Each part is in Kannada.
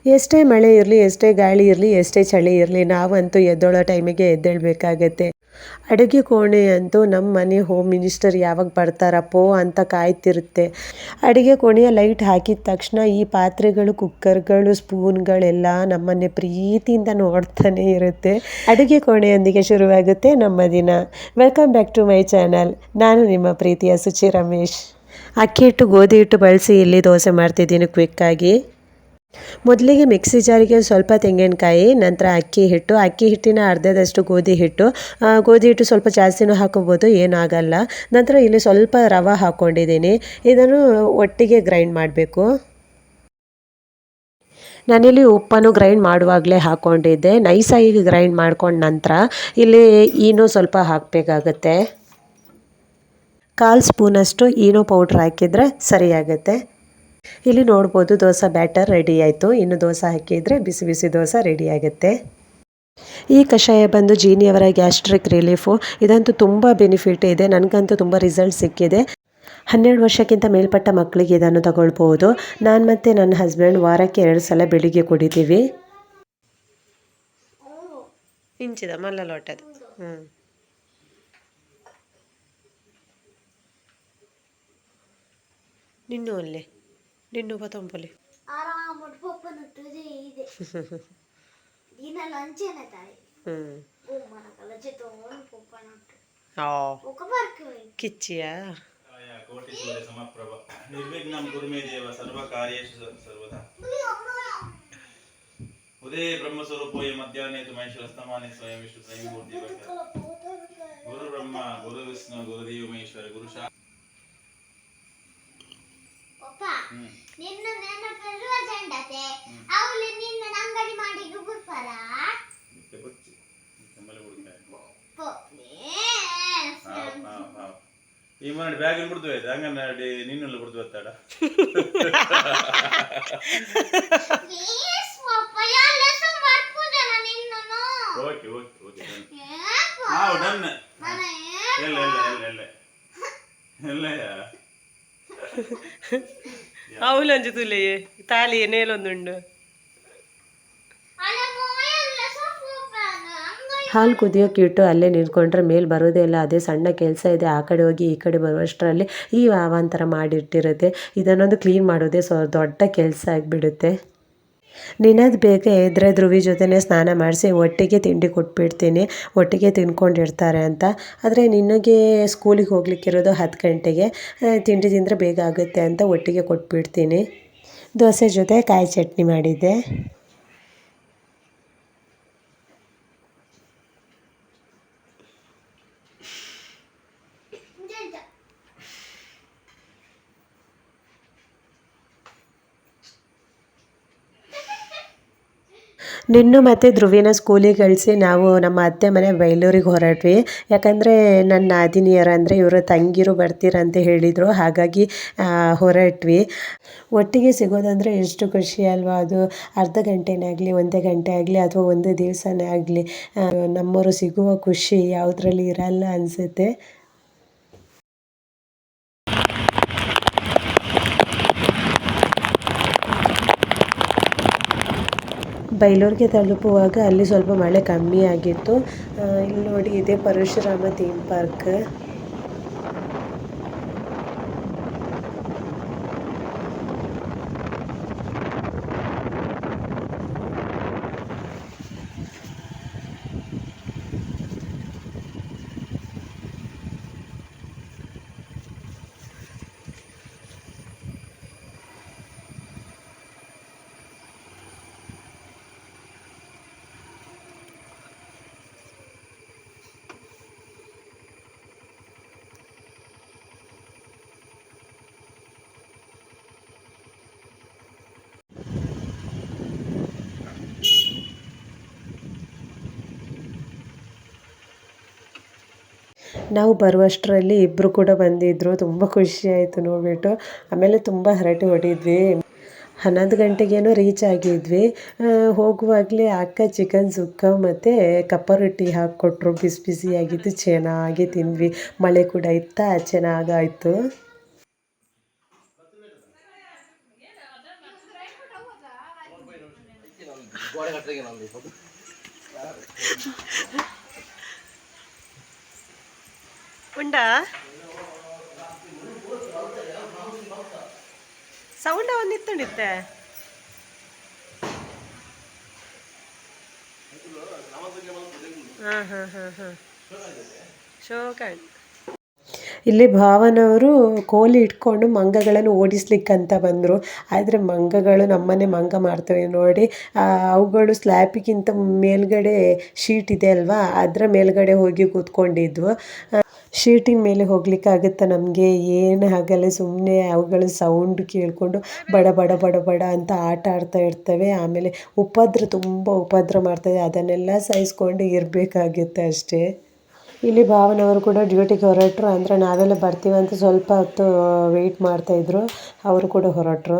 ಎಷ್ಟೇ ಮಳೆ ಇರಲಿ, ಎಷ್ಟೇ ಗಾಳಿ ಇರಲಿ, ಎಷ್ಟೇ ಚಳಿ ಇರಲಿ, ನಾವಂತೂ ಎದ್ದೇಳೋ ಟೈಮಿಗೆ ಎದ್ದೇಳಬೇಕಾಗತ್ತೆ. ಅಡುಗೆ ಕೋಣೆ ಅಂತೂ ನಮ್ಮ ಮನೆ ಹೋಮ್ ಮಿನಿಸ್ಟರ್ ಯಾವಾಗ ಬರ್ತಾರಪ್ಪೋ ಅಂತ ಕಾಯ್ತಿರುತ್ತೆ. ಅಡುಗೆ ಕೋಣೆಯ ಲೈಟ್ ಹಾಕಿದ ತಕ್ಷಣ ಈ ಪಾತ್ರೆಗಳು, ಕುಕ್ಕರ್ಗಳು, ಸ್ಪೂನ್ಗಳೆಲ್ಲ ನಮ್ಮನ್ನೇ ಪ್ರೀತಿಯಿಂದ ನೋಡ್ತಾನೆ ಇರುತ್ತೆ. ಅಡುಗೆ ಕೋಣೆಯೊಂದಿಗೆ ಶುರುವಾಗುತ್ತೆ ನಮ್ಮ ದಿನ. Welcome back to my channel. ನಾನು ನಿಮ್ಮ ಪ್ರೀತಿಯ ಸುಚಿ ರಮೇಶ್. ಅಕ್ಕಿ ಹಿಟ್ಟು, ಗೋಧಿ ಹಿಟ್ಟು ಬಳಸಿ ಇಲ್ಲಿ ದೋಸೆ ಮಾಡ್ತಿದ್ದೀನಿ ಕ್ವಿಕ್ಕಾಗಿ. ಮೊದಲಿಗೆ ಮಿಕ್ಸಿ ಜಾರಿಗೆ ಸ್ವಲ್ಪ ತೆಂಗಿನಕಾಯಿ, ನಂತರ ಅಕ್ಕಿ ಹಿಟ್ಟಿನ ಅರ್ಧದಷ್ಟು ಗೋಧಿ ಹಿಟ್ಟು ಸ್ವಲ್ಪ ಜಾಸ್ತಿನೂ ಹಾಕೋಬೋದು, ಏನಾಗಲ್ಲ. ನಂತರ ಇಲ್ಲಿ ಸ್ವಲ್ಪ ರವೆ ಹಾಕ್ಕೊಂಡಿದ್ದೀನಿ. ಇದನ್ನು ಒಟ್ಟಿಗೆ ಗ್ರೈಂಡ್ ಮಾಡಬೇಕು. ನಾನಿಲ್ಲಿ ಉಪ್ಪನ್ನು ಗ್ರೈಂಡ್ ಮಾಡುವಾಗಲೇ ಹಾಕ್ಕೊಂಡಿದ್ದೆ. ನೈಸಾಗಿ ಗ್ರೈಂಡ್ ಮಾಡ್ಕೊಂಡ ನಂತರ ಇಲ್ಲಿ ಈನೋ ಸ್ವಲ್ಪ ಹಾಕಬೇಕಾಗತ್ತೆ. 1/4 ಸ್ಪೂನಷ್ಟು ಈನೋ ಪೌಡ್ರ್ ಹಾಕಿದರೆ ಸರಿಯಾಗುತ್ತೆ. ಇಲ್ಲಿ ನೋಡ್ಬೋದು ದೋಸೆ ಬ್ಯಾಟರ್ ರೆಡಿ ಆಯಿತು. ಇನ್ನು ದೋಸೆ ಹಾಕಿದರೆ ಬಿಸಿ ಬಿಸಿ ದೋಸೆ ರೆಡಿ ಆಗುತ್ತೆ. ಈ ಕಷಾಯ ಬಂದು ಜೀನಿಯವರ ಗ್ಯಾಸ್ಟ್ರಿಕ್ ರಿಲೀಫು. ಇದಂತೂ ತುಂಬ ಬೆನಿಫಿಟ್ ಇದೆ. ನನಗಂತೂ ತುಂಬ ರಿಸಲ್ಟ್ ಸಿಕ್ಕಿದೆ. 12 ವರ್ಷಕ್ಕಿಂತ ಮೇಲ್ಪಟ್ಟ ಮಕ್ಕಳಿಗೆ ಇದನ್ನು ತಗೊಳ್ಬೋದು. ನಾನು ಮತ್ತು ನನ್ನ ಹಸ್ಬೆಂಡ್ ವಾರಕ್ಕೆ 2 ಸಲ ಬೆಳಿಗ್ಗೆ ಕುಡಿತೀವಿ. ಇಂಚಿದ ಮಲ್ಲ ಲೋಟದು ನಿನ್ನೂ ಅಲ್ಲೇ ನಿನ್ನೂ ಬತ್ತೊಂಪಲೆ ಕಿಚ್ಚಿಯ ನಿರ್ವಿಘ್ನಂ ಕುರು ಮೇ ದೇವ ಸರ್ವ ಕಾರ್ಯೇಷು ಸರ್ವದಾ. ಉದಯ ಬ್ರಹ್ಮಸ್ವರೂಪೋಯ ಮಧ್ಯಾಹ್ನೇ ತು ಮಹೇಶ್ವರಸ್ತಮಾನೇ ಸ್ವಯಂ ವಿಷ್ಣು ಸ್ವಯಂ ಮೂರ್ತಿ ಗುರು ಬ್ರಹ್ಮ ಗುರು ವಿಷ್ಣು ಗುರುದೇವ ಮಹೇಶ್ವರ ಗುರು ಶಾ. ನಿನ್ನ ನೆನಪಿರುವ ಜಂಡತೆ ಅವಳು ನಿನ್ನ ಅಂಗಡಿ ಮಾಡಿ ಗುರುಪರ ಈ ಮಾಡಿ ಬ್ಯಾಗ್ ಬಿಡ್ತವೆ ಹಂಗಡಿ ನೀನೆಲ್ಲ ಬಿಡ್ತು ಬತ್ತಾಡ. Okay okay okay done. ಎಲ್ಲ ಎಲ್ಲ ಎಲ್ಲ ಎಲ್ಲ ಎಲ್ಲ ಅವಲಂಜು ತುಲೆಯೇ ತಾಲಿಯೇ ನೇಲೊಂದುಂಡು. ಹಾಲು ಕುದಿಯೋಕೆ ಇಟ್ಟು ಅಲ್ಲೇ ನಿಂತ್ಕೊಂಡ್ರೆ ಮೇಲೆ ಬರೋದೇ ಇಲ್ಲ. ಅದೇ ಸಣ್ಣ ಕೆಲಸ ಇದೆ. ಆ ಕಡೆ ಹೋಗಿ ಈ ಕಡೆ ಬರುವಷ್ಟರಲ್ಲಿ ಈ ಅವಾಂತರ ಮಾಡಿಟ್ಟಿರುತ್ತೆ. ಇದನ್ನೊಂದು ಕ್ಲೀನ್ ಮಾಡೋದೇ ದೊಡ್ಡ ಕೆಲಸ ಆಗಿಬಿಡುತ್ತೆ. ನಿನ್ನದು ಬೇಗ ಎದ್ರೆ ಧ್ರುವಿ ಜೊತೆನೇ ಸ್ನಾನ ಮಾಡಿಸಿ ಒಟ್ಟಿಗೆ ತಿಂಡಿ ಕೊಟ್ಬಿಡ್ತೀನಿ, ಒಟ್ಟಿಗೆ ತಿನ್ಕೊಂಡಿರ್ತಾರೆ ಅಂತ. ಆದರೆ ನಿನಗೆ ಸ್ಕೂಲಿಗೆ ಹೋಗ್ಲಿಕ್ಕಿರೋದು 10 ಗಂಟೆಗೆ. ತಿಂಡಿ ತಿಂದರೆ ಬೇಗ ಆಗುತ್ತೆ ಅಂತ ಒಟ್ಟಿಗೆ ಕೊಟ್ಬಿಡ್ತೀನಿ. ದೋಸೆ ಜೊತೆ ಕಾಯಿ ಚಟ್ನಿ ಮಾಡಿದ್ದೆ. ನಿನ್ನು ಮತ್ತು ಧ್ರುವಿನ ಸ್ಕೂಲಿಗೆ ಕಳಿಸಿ ನಾವು ನಮ್ಮ ಅತ್ತೆ ಮನೆ ಬೈಲೂರಿಗೆ ಹೊರಟ್ವಿ. ಯಾಕಂದರೆ ನನ್ನ ನಾದಿನಿಯರು ಅಂದರೆ ಇವರು ತಂಗಿರು ಬರ್ತೀರಂತ ಹೇಳಿದರು. ಹಾಗಾಗಿ ಹೊರಟ್ವಿ. ಒಟ್ಟಿಗೆ ಸಿಗೋದಂದರೆ ಎಷ್ಟು ಖುಷಿ ಅಲ್ವಾ. ಅದು ಅರ್ಧ ಗಂಟೆನೇ ಆಗಲಿ, 1 ಗಂಟೆ ಆಗಲಿ, ಅಥವಾ 1 ದಿವಸನೇ ಆಗಲಿ, ನಮ್ಮವರು ಸಿಗುವ ಖುಷಿ ಯಾವುದರಲ್ಲಿ ಇರಲ್ಲ ಅನಿಸುತ್ತೆ. ಬೈಲೂರಿಗೆ ತಲುಪುವಾಗ ಅಲ್ಲಿ ಸ್ವಲ್ಪ ಮಳೆ ಕಮ್ಮಿ ಆಗಿತ್ತು. ಇಲ್ಲಿ ನೋಡಿ, ಇದೇ ಪರಶುರಾಮ ಥೀಮ್ ಪಾರ್ಕ್. ನಾವು ಬರುವಷ್ಟರಲ್ಲಿ ಇಬ್ಬರು ಕೂಡ ಬಂದಿದ್ದರು. ತುಂಬ ಖುಷಿ ಆಯಿತು ನೋಡಿಬಿಟ್ಟು. ಆಮೇಲೆ ತುಂಬ ಹರಟೆ ಹೊಡಿದ್ವಿ. 11 ಗಂಟೆಗೇನೋ ರೀಚ್ ಆಗಿದ್ವಿ. ಹೋಗುವಾಗಲೇ ಅಕ್ಕ ಚಿಕನ್ ಸುಕ್ಕ ಮತ್ತು ಕಪ್ಪ ರೊಟ್ಟಿ ಹಾಕ್ಕೊಟ್ರು. ಬಿಸಿ ಬಿಸಿಯಾಗಿದ್ದು ಚೆನ್ನಾಗಿ ತಿಂದ್ವಿ. ಮಳೆ ಕೂಡ ಇತ್ತಾ, ಚೆನ್ನಾಗಾಯಿತು. ಉಂಡಾ ಸೌಂಡ ಒಂದಿತ್ತುಂಡಿತ್ತೆ ಹಾಂ ಹಾಂ ಹಾಂ ಹಾಂ ಶೋಕಾಣ್ ಇಲ್ಲಿ ಭಾವನವರು ಕೋಲಿ ಇಟ್ಕೊಂಡು ಮಂಗಗಳನ್ನು ಓಡಿಸ್ಲಿಕ್ಕಂತ ಬಂದರು. ಆದರೆ ಮಂಗಗಳು ನಮ್ಮನೆ ಮಂಗ ಮಾಡ್ತವೆ ನೋಡಿ. ಅವುಗಳು ಸ್ಲ್ಯಾಪಿಗಿಂತ ಮೇಲ್ಗಡೆ ಶೀಟ್ ಇದೆ ಅಲ್ವಾ, ಅದರ ಮೇಲ್ಗಡೆ ಹೋಗಿ ಕೂತ್ಕೊಂಡಿದ್ವು. ಶೀಟಿನ ಮೇಲೆ ಹೋಗ್ಲಿಕ್ಕಾಗುತ್ತಾ ನಮಗೆ? ಏನು ಆಗಲ್ಲ, ಸುಮ್ಮನೆ ಅವುಗಳು ಸೌಂಡ್ ಕೇಳಿಕೊಂಡು ಬಡ ಬಡ ಬಡ ಬಡ ಅಂತ ಆಟ ಆಡ್ತಾ ಇರ್ತವೆ. ಆಮೇಲೆ ತುಂಬ ಉಪದ್ರ ಮಾಡ್ತವೆ. ಅದನ್ನೆಲ್ಲ ಸಹಿಸ್ಕೊಂಡು ಇರಬೇಕಾಗುತ್ತೆ ಅಷ್ಟೇ. ಇಲ್ಲಿ ಭಾವನವರು ಕೂಡ ಡ್ಯೂಟಿಗೆ ಹೊರಟರು. ಅಂದರೆ ನಾವೆಲ್ಲ ಬರ್ತೀವಿ ಅಂತ ಸ್ವಲ್ಪ ಹೊತ್ತು ವೆಯ್ಟ್ ಮಾಡ್ತಾಯಿದ್ರು. ಅವರು ಕೂಡ ಹೊರಟರು.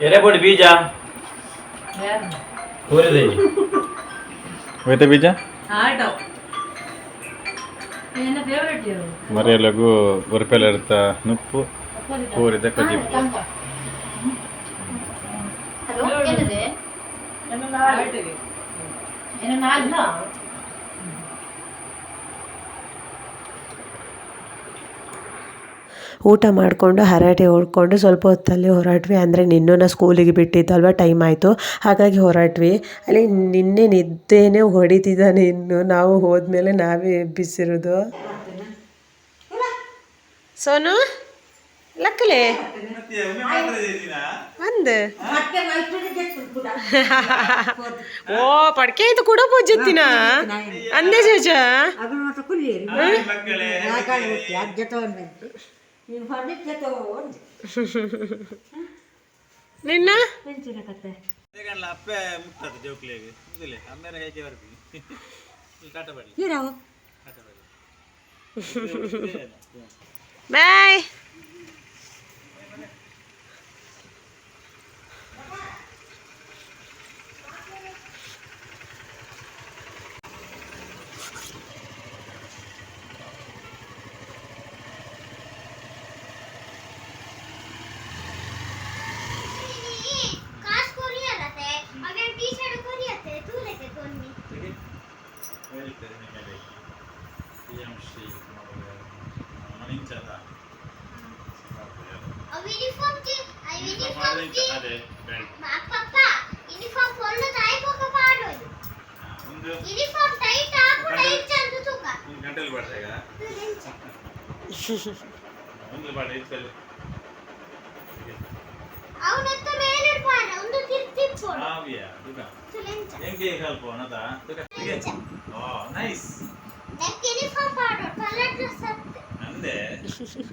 ಎರೆಪೊಡಿ ಬೀಜ ಹೋಯ್ತ ಬೀಜ ಮರೆಯಲಗು ಉರುಪೆಲ್ಲ ಇರ್ತ ನುಪ್ಪು ಕೂರಿದ ಕಜಿಬು ಊಟ ಮಾಡಿಕೊಂಡು ಹರಟೆ ಹೊಡ್ಕೊಂಡು ಸ್ವಲ್ಪ ಹೊತ್ತಲ್ಲಿ ಹೊರಟ್ವಿ. ಅಂದರೆ ನಿನ್ನೂ ಸ್ಕೂಲಿಗೆ ಬಿಟ್ಟಿದ್ದಲ್ವ, ಟೈಮ್ ಆಯಿತು, ಹಾಗಾಗಿ ಹೊರಟ್ವಿ. ಅಲ್ಲಿ ನಿನ್ನೆ ನಿದ್ದೆನೇ ಹೊಡಿತಿದ್ದಾನೆ. ಇನ್ನು ನಾವು ಹೋದ್ಮೇಲೆ ನಾವೇ ಎಬ್ಬಿಸಿರೋದು. ಸೋನು ಲಕ್ಕಲೆ ಅಂದ್ ಓ ಪಡ್ಕೆ ಆಯ್ತು ಕೂಡ ಪೂಜಿತ್ತಿನ ಅಂದೆ ಚೇಚ ನಿನ್ನ ಬಾಯ್.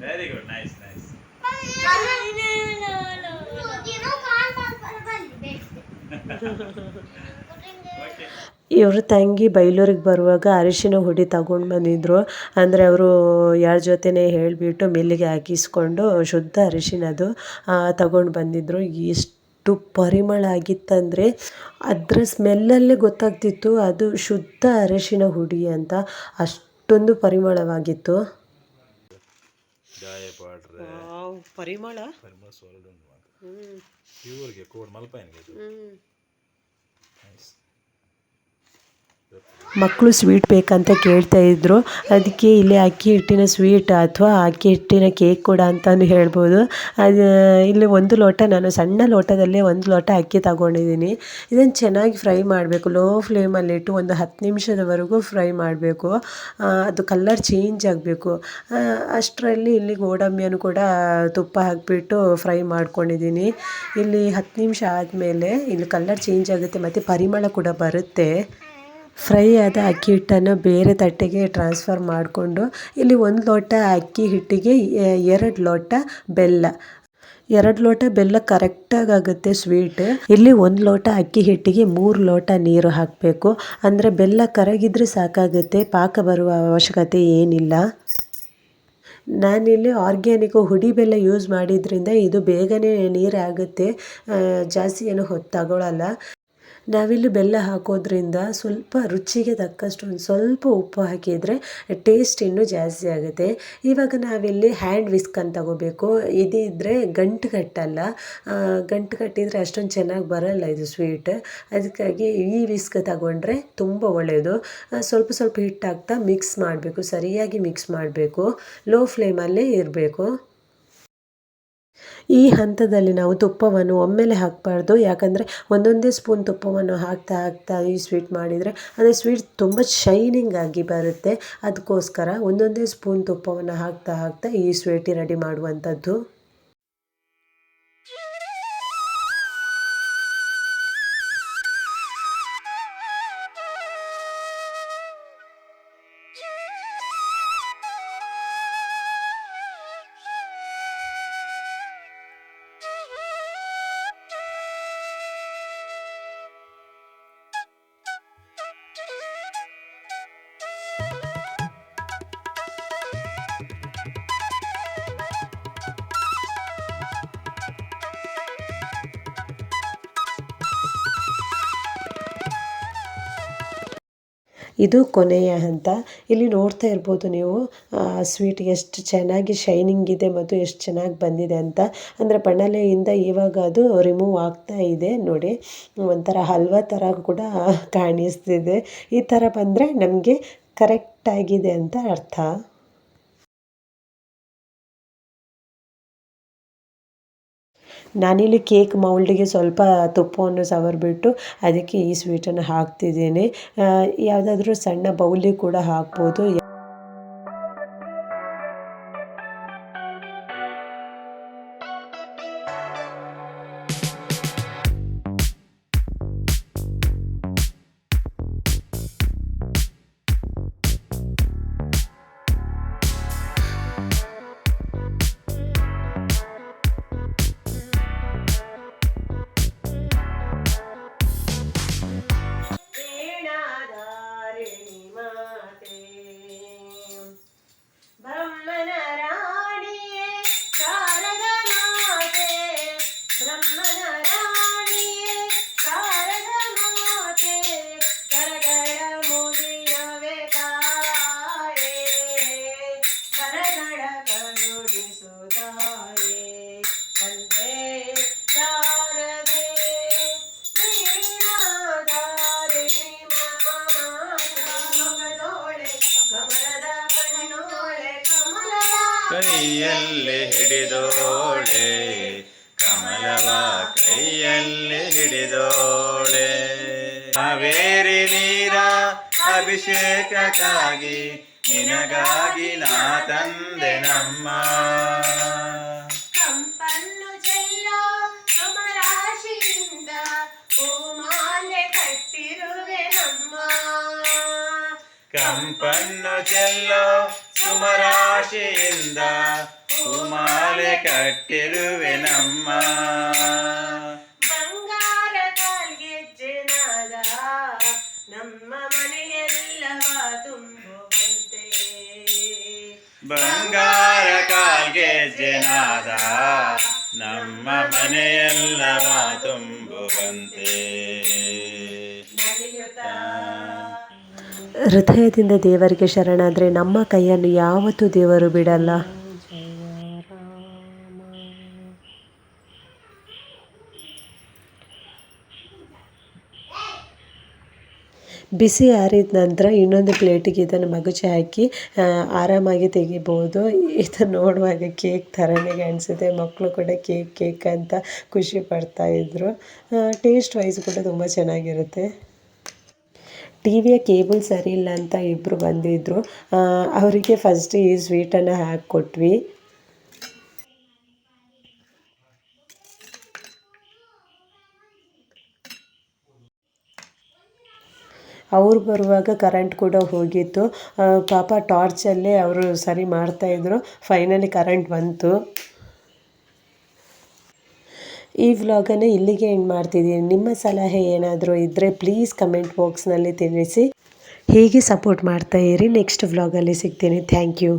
Very good, nice, nice. ಇವರು ತಂಗಿ ಬೈಲೂರಿಗೆ ಬರುವಾಗ ಅರಿಶಿನ ಹುಡಿ ತಗೊಂಡು ಬಂದಿದ್ರು. ಅಂದರೆ ಅವರು ಯಾರ ಜೊತೆನೇ ಹೇಳಿಬಿಟ್ಟು ಮಿಲ್ಲಿಗೆ ಹಾಕಿಸ್ಕೊಂಡು ಶುದ್ಧ ಅರಿಶಿನದು ತಗೊಂಡು ಬಂದಿದ್ರು. ಎಷ್ಟು ಪರಿಮಳ ಆಗಿತ್ತಂದರೆ ಅದರ ಸ್ಮೆಲ್ಲಲ್ಲೇ ಗೊತ್ತಾಗ್ತಿತ್ತು ಅದು ಶುದ್ಧ ಅರಿಶಿನ ಹುಡಿ ಅಂತ. ಅಷ್ಟೊಂದು ಪರಿಮಳವಾಗಿತ್ತು. ಪರಿಮಳ ಮಕ್ಕಳು ಸ್ವೀಟ್ ಬೇಕಂತ ಕೇಳ್ತಾ ಇದ್ರು. ಅದಕ್ಕೆ ಇಲ್ಲಿ ಅಕ್ಕಿ ಹಿಟ್ಟಿನ ಸ್ವೀಟ್ ಅಥವಾ ಅಕ್ಕಿ ಹಿಟ್ಟಿನ ಕೇಕ್ ಕೂಡ ಅಂತಲೂ ಹೇಳ್ಬೋದು. ಅದು ಇಲ್ಲಿ ಒಂದು ಲೋಟ, ನಾನು ಸಣ್ಣ ಲೋಟದಲ್ಲೇ ಒಂದು ಲೋಟ ಅಕ್ಕಿ ತಗೊಂಡಿದ್ದೀನಿ. ಇದನ್ನು ಚೆನ್ನಾಗಿ ಫ್ರೈ ಮಾಡಬೇಕು. ಲೋ ಫ್ಲೇಮಲ್ಲಿಟ್ಟು ಒಂದು 10 ನಿಮಿಷದವರೆಗೂ ಫ್ರೈ ಮಾಡಬೇಕು. ಅದು ಕಲರ್ ಚೇಂಜ್ ಆಗಬೇಕು. ಅಷ್ಟರಲ್ಲಿ ಇಲ್ಲಿ ಗೋಡಂಬಿಯನ್ನು ಕೂಡ ತುಪ್ಪ ಹಾಕಿಬಿಟ್ಟು ಫ್ರೈ ಮಾಡ್ಕೊಂಡಿದ್ದೀನಿ. ಇಲ್ಲಿ 10 ನಿಮಿಷ ಆದಮೇಲೆ ಇಲ್ಲಿ ಕಲರ್ ಚೇಂಜ್ ಆಗುತ್ತೆ ಮತ್ತು ಪರಿಮಳ ಕೂಡ ಬರುತ್ತೆ. ಫ್ರೈ ಆದ ಅಕ್ಕಿ ಹಿಟ್ಟನ್ನು ಬೇರೆ ತಟ್ಟೆಗೆ ಟ್ರಾನ್ಸ್ಫರ್ ಮಾಡಿಕೊಂಡು ಇಲ್ಲಿ 1 ಲೋಟ ಅಕ್ಕಿ ಹಿಟ್ಟಿಗೆ 2 ಲೋಟ ಬೆಲ್ಲ. 2 ಲೋಟ ಬೆಲ್ಲ ಕರೆಕ್ಟಾಗಿ ಆಗುತ್ತೆ ಸ್ವೀಟ್. ಇಲ್ಲಿ 1 ಲೋಟ ಅಕ್ಕಿ ಹಿಟ್ಟಿಗೆ 3 ಲೋಟ ನೀರು ಹಾಕಬೇಕು. ಅಂದರೆ ಬೆಲ್ಲ ಕರಗಿದ್ರೆ ಸಾಕಾಗುತ್ತೆ, ಪಾಕ ಬರುವ ಅವಶ್ಯಕತೆ ಏನಿಲ್ಲ. ನಾನಿಲ್ಲಿ ಆರ್ಗ್ಯಾನಿಕ್ ಹುಡಿ ಬೆಲ್ಲ ಯೂಸ್ ಮಾಡಿದ್ರಿಂದ ಇದು ಬೇಗನೆ ನೀರಾಗುತ್ತೆ, ಜಾಸ್ತಿ ಏನು ಹೊತ್ತು ತಗೊಳ್ಳಲ್ಲ. ನಾವಿಲ್ಲಿ ಬೆಲ್ಲ ಹಾಕೋದ್ರಿಂದ ಸ್ವಲ್ಪ ರುಚಿಗೆ ತಕ್ಕಷ್ಟು ಒಂದು ಸ್ವಲ್ಪ ಉಪ್ಪು ಹಾಕಿದರೆ ಟೇಸ್ಟ್ ಇನ್ನೂ ಜಾಸ್ತಿ ಆಗುತ್ತೆ. ಇವಾಗ ನಾವಿಲ್ಲಿ ಹ್ಯಾಂಡ್ ವಿಸ್ಕನ್ನು ತಗೋಬೇಕು. ಇದಿದ್ದರೆ ಗಂಟು ಕಟ್ಟಲ್ಲ, ಗಂಟು ಕಟ್ಟಿದರೆ ಅಷ್ಟೊಂದು ಚೆನ್ನಾಗಿ ಬರಲ್ಲ ಇದು ಸ್ವೀಟ್. ಅದಕ್ಕಾಗಿ ಈ ವಿಸ್ಕ್ ತಗೊಂಡ್ರೆ ತುಂಬ ಒಳ್ಳೆಯದು. ಸ್ವಲ್ಪ ಸ್ವಲ್ಪ ಹಿಟ್ಟು ಹಾಕ್ತಾ ಮಿಕ್ಸ್ ಮಾಡಬೇಕು, ಸರಿಯಾಗಿ ಮಿಕ್ಸ್ ಮಾಡಬೇಕು, ಲೋ ಫ್ಲೇಮಲ್ಲೇ ಇರಬೇಕು. ಈ ಹಂತದಲ್ಲಿ ನಾವು ತುಪ್ಪವನ್ನು ಒಮ್ಮೆಲೆ ಹಾಕಬಾರ್ದು, ಯಾಕಂದರೆ ಒಂದೊಂದೇ ಸ್ಪೂನ್ ತುಪ್ಪವನ್ನು ಹಾಕ್ತಾ ಈ ಸ್ವೀಟ್ ಮಾಡಿದರೆ ಅಂದರೆ ಸ್ವೀಟ್ ತುಂಬ ಶೈನಿಂಗ್ ಆಗಿ ಬರುತ್ತೆ. ಅದಕ್ಕೋಸ್ಕರ ಒಂದೊಂದೇ ಸ್ಪೂನ್ ತುಪ್ಪವನ್ನು ಹಾಕ್ತಾ ಈ ಸ್ವೀಟ್ ರೆಡಿ ಮಾಡುವಂಥದ್ದು. ಇದು ಕೊನೆಯ ಹಂತ. ಇಲ್ಲಿ ನೋಡ್ತಾ ಇರ್ಬೋದು ನೀವು ಸ್ವೀಟ್ ಎಷ್ಟು ಚೆನ್ನಾಗಿ ಶೈನಿಂಗ್ ಇದೆ ಮತ್ತು ಎಷ್ಟು ಚೆನ್ನಾಗಿ ಬಂದಿದೆ ಅಂತ. ಅಂದರೆ ಬಾಣಲೆಯಿಂದ ಇವಾಗ ಅದು ರಿಮೂವ್ ಆಗ್ತಾ ಇದೆ ನೋಡಿ, ಒಂಥರ ಹಲ್ವಾ ಥರ ಕೂಡ ಕಾಣಿಸ್ತಿದೆ. ಈ ಥರ ಬಂದರೆ ನಮಗೆ ಕರೆಕ್ಟಾಗಿದೆ ಅಂತ ಅರ್ಥ. ನಾನಿಲ್ಲಿ ಕೇಕ್ ಮೌಲ್ಡಿಗೆ ಸ್ವಲ್ಪ ತುಪ್ಪವನ್ನು ಸವರಿಬಿಟ್ಟು ಅದಕ್ಕೆ ಈ ಸ್ವೀಟನ್ನು ಹಾಕ್ತಿದ್ದೀನಿ. ಯಾವುದಾದ್ರೂ ಸಣ್ಣ ಬೌಲಿಗೆ ಕೂಡ ಹಾಕ್ಬೋದು. ಕೈಯಲ್ಲಿ ಹಿಡಿದೋಳೆ ಕಮಲವ ಕೈಯಲ್ಲಿ ಹಿಡಿದೋಳೆ, ಕಾವೇರಿ ನೀರ ಅಭಿಷೇಕಕ್ಕಾಗಿ ನಿನಗಾಗಿ ನಾ ತಂದೆ ನಮ್ಮ. ಕಂಪನ್ನು ಚೆಲ್ಲೋ ಸಮರಾಶಿಯಿಂದ ಹೂಮಾಲೆ ಕಟ್ಟಿರುವೆ ನಮ್ಮ. ಕಂಪನ್ನು ಚೆಲ್ಲೋ ಸುಮರಾಶಿಯಿಂದ ಹೂಮಾಲೆ ಕಟ್ಟಿರುವೆ ನಮ್ಮ. ಬಂಗಾರ ಕಾಲ್ಗೆಜ್ಜೆನಾದ ನಮ್ಮ ಮನೆಯೆಲ್ಲವ ತುಂಬುವಂತೆ. ಬಂಗಾರ ಕಾಲ್ಗೆಜ್ಜೆನಾದ ನಮ್ಮ ಮನೆಯೆಲ್ಲವ ತುಂಬುವಂತೆ. ಹೃದಯದಿಂದ ದೇವರಿಗೆ ಶರಣಾದರೆ ನಮ್ಮ ಕೈಯನ್ನು ಯಾವತ್ತೂ ದೇವರು ಬಿಡಲ್ಲ. ಬಿಸಿ ಆರಿದ ನಂತರ ಇನ್ನೊಂದು ಪ್ಲೇಟಿಗೆ ಇದನ್ನು ಮಗುಚಿ ಹಾಕಿ ಆರಾಮಾಗಿ ತೆಗಿಬೋದು. ಇದನ್ನು ನೋಡುವಾಗ ಕೇಕ್ ಥರನೇ ಕಾಣಿಸುತ್ತೆ. ಮಕ್ಕಳು ಕೂಡ ಕೇಕ್ ಅಂತ ಖುಷಿ ಪಡ್ತಾಯಿದ್ರು. ಟೇಸ್ಟ್ ವೈಸ್ ಕೂಡ ತುಂಬ ಚೆನ್ನಾಗಿರುತ್ತೆ. ಟಿವಿಯ ಕೇಬಲ್ ಸರಿ ಇಲ್ಲ ಅಂತ ಇಬ್ಬರು ಬಂದಿದ್ದರು. ಅವರಿಗೆ ಫಸ್ಟ್ ಈ ಸ್ವೀಟನ್ನು ಹಾಕಿಕೊಟ್ವಿ. ಅವ್ರು ಬರುವಾಗ ಕರೆಂಟ್ ಕೂಡ ಹೋಗಿತ್ತು. ಪಾಪ ಟಾರ್ಚಲ್ಲೇ ಅವರು ಸರಿ ಮಾಡ್ತಾಯಿದ್ರು. ಫೈನಲಿ ಕರೆಂಟ್ ಬಂತು. ಈ ವ್ಲಾಗನ್ನು ಇಲ್ಲಿಗೆ ಎಂಡ್ ಮಾಡ್ತಿದ್ದೀನಿ. ನಿಮ್ಮ ಸಲಹೆ ಏನಾದರೂ ಇದ್ದರೆ ಪ್ಲೀಸ್ ಕಮೆಂಟ್ ಬಾಕ್ಸ್ನಲ್ಲಿ ತಿಳಿಸಿ. ಹೀಗೆ ಸಪೋರ್ಟ್ ಮಾಡ್ತಾಯಿರಿ. ನೆಕ್ಸ್ಟ್ ವ್ಲಾಗಲ್ಲಿ ಸಿಗ್ತೀನಿ. Thank you.